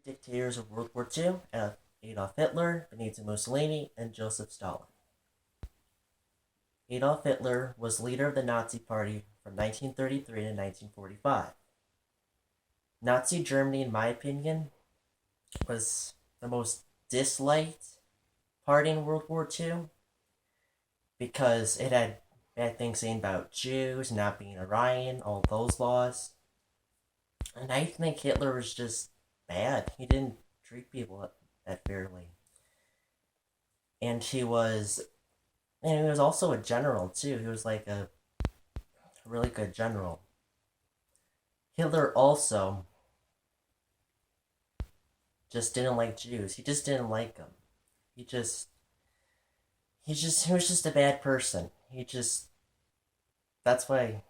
dictators of World War II: Adolf Hitler, Benito Mussolini, and Joseph Stalin. Adolf Hitler was leader of the Nazi Party from 1933 to 1945. Nazi Germany, in my opinion, was the most disliked party in World War II because it had bad things saying about Jews, not being Aryan, all those laws. And I think Hitler was just bad. He didn't treat people that fairly. And he was also a general too. He was like a really good general. Hitler also just didn't like Jews. He just didn't like them. He just he was just a bad person. That's why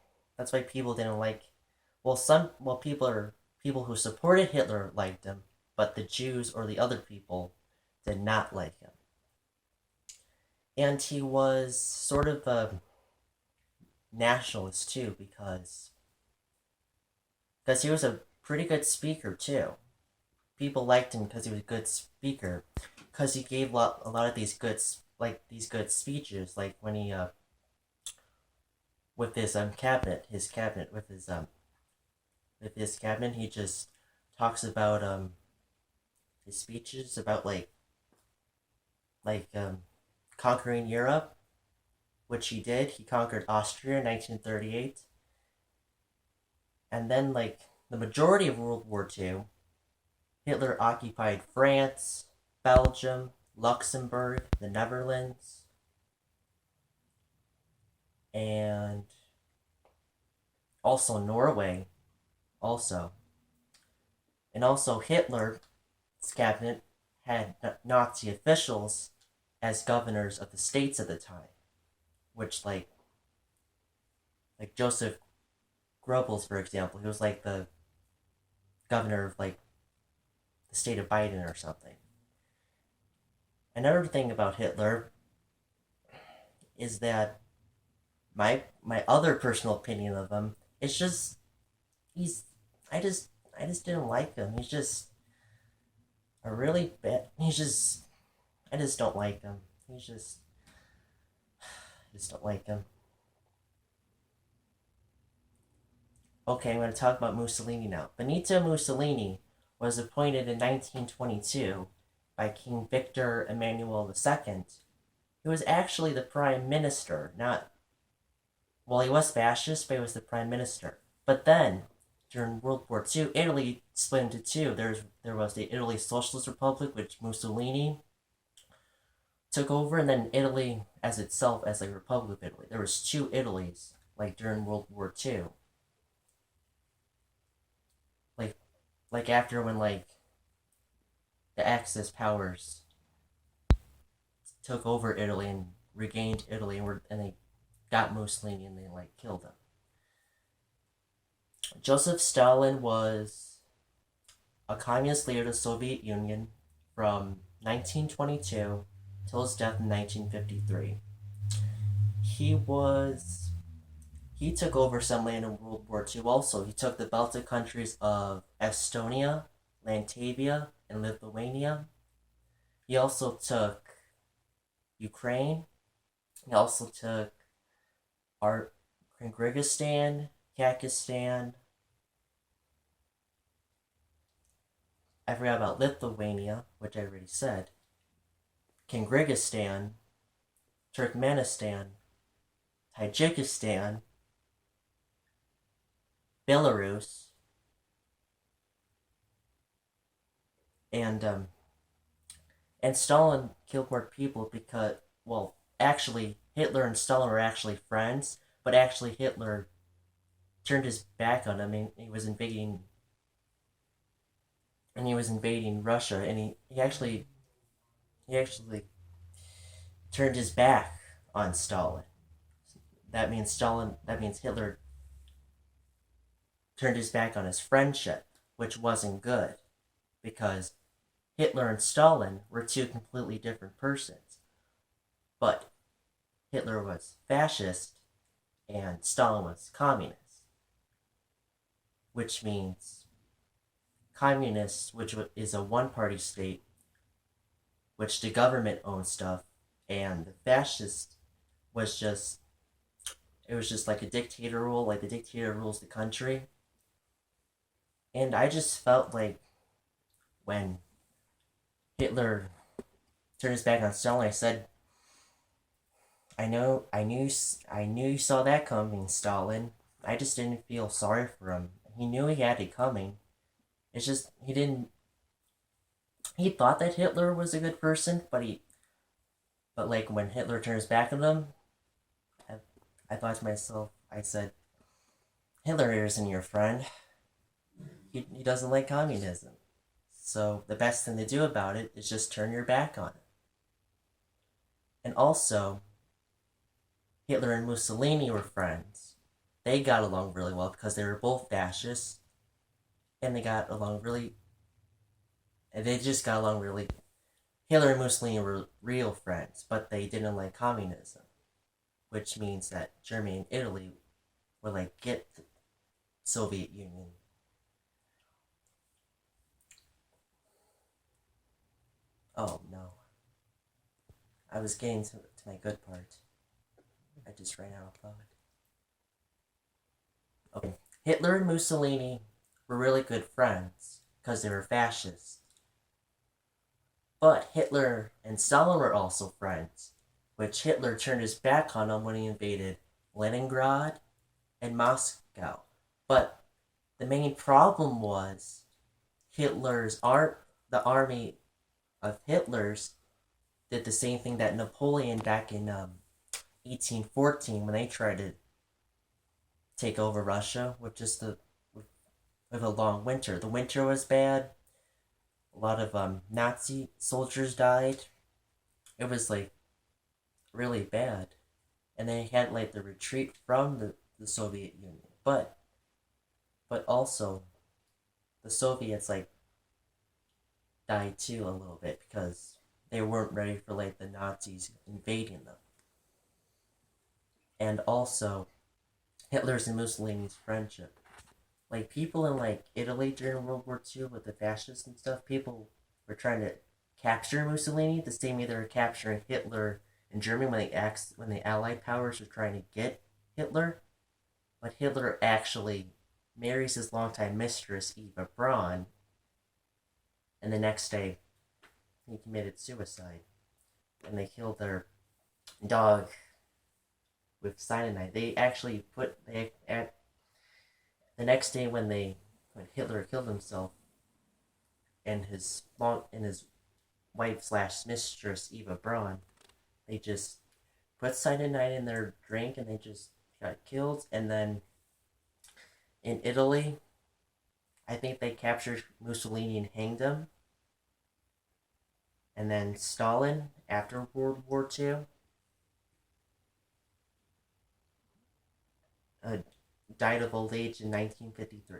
people didn't like. People who supported Hitler liked him, but the Jews or the other people did not like him. And he was sort of a nationalist too, because he was a pretty good speaker too. People liked him because he was a good speaker, because he gave a lot of these good speeches, like when he with his cabinet, he just talks about his speeches about like conquering Europe, which he did. He conquered Austria in 1938, and then like the majority of World War II, Hitler occupied France, Belgium, Luxembourg, the Netherlands, and also Norway, also. And also Hitler's cabinet had Nazi officials as governors of the states at the time, which like Joseph Goebbels, for example, he was like the governor of like the state of Biden or something. Another thing about Hitler is that my other personal opinion of him is just he's I just didn't like him. He's just a really bad. I just don't like him. I just don't like him. Okay, I'm going to talk about Mussolini now. Benito Mussolini was appointed in 1922 by King Victor Emmanuel II. He was actually the prime minister, not. Well, he was fascist, but he was the prime minister. But then, during World War II, Italy split into two. There was the Italy Socialist Republic, which Mussolini took over, and then Italy as itself as a Republic of Italy. There was two Italys, like during World War II. Like after when like the Axis powers took over Italy and regained Italy, and they got Mussolini and they like killed him. Joseph Stalin was a communist leader of the Soviet Union from 1922 till his death in 1953. He took over some land in World War II also. He took the Baltic countries of Estonia, Latvia, and Lithuania. He also took Ukraine. He also took Kyrgyzstan, Kazakhstan. I forgot about Lithuania, which I already said. Kyrgyzstan, Turkmenistan, Tajikistan, Belarus, and Stalin killed more people because, well, actually Hitler and Stalin were actually friends, but actually Hitler turned his back on him and he was invading Russia, and he actually turned his back on Stalin. That means Hitler turned his back on his friendship, which wasn't good, because Hitler and Stalin were two completely different persons. But Hitler was fascist and Stalin was communist, which means communists, which is a one-party state, which the government owns stuff, and the fascist was just it was just like a dictator rule, like the dictator rules the country. And I just felt like when Hitler turned his back on Stalin, I said, I knew you saw that coming, Stalin. I just didn't feel sorry for him. He knew he had it coming. It's just he didn't. He thought that Hitler was a good person, but like when Hitler turned his back on him, I, I thought to myself, I said, Hitler isn't your friend. He doesn't like communism. So the best thing to do about it is just turn your back on it. And also, Hitler and Mussolini were friends. They got along really well because they were both fascists, and they just got along really. Hitler and Mussolini were real friends, but they didn't like communism, which means that Germany and Italy would like get the Soviet Union. Oh no, I was getting to my good part. I just ran out of thought. Okay, Hitler and Mussolini were really good friends because they were fascists. But Hitler and Stalin were also friends, which Hitler turned his back on them when he invaded Leningrad and Moscow. But the main problem was the army of Hitler's did the same thing that Napoleon back in 1814 when they tried to take over Russia with a long winter. The winter was bad. A lot of Nazi soldiers died. It was like really bad, and they had like the retreat from the Soviet Union. But also the Soviets like died too a little bit because they weren't ready for like the Nazis invading them. And also Hitler's and Mussolini's friendship. Like people in like Italy during World War II with the fascists and stuff, people were trying to capture Mussolini the same way they were capturing Hitler in Germany when the Allied powers were trying to get Hitler. But Hitler actually marries his longtime mistress Eva Braun, and the next day he committed suicide, and they killed their dog with cyanide. They actually put they at the next day when Hitler killed himself and his wife slash mistress Eva Braun, they just put cyanide in their drink and they just got killed. And then in Italy, I think they captured Mussolini and hanged him. And then Stalin, after World War II, uh, died of old age in 1953.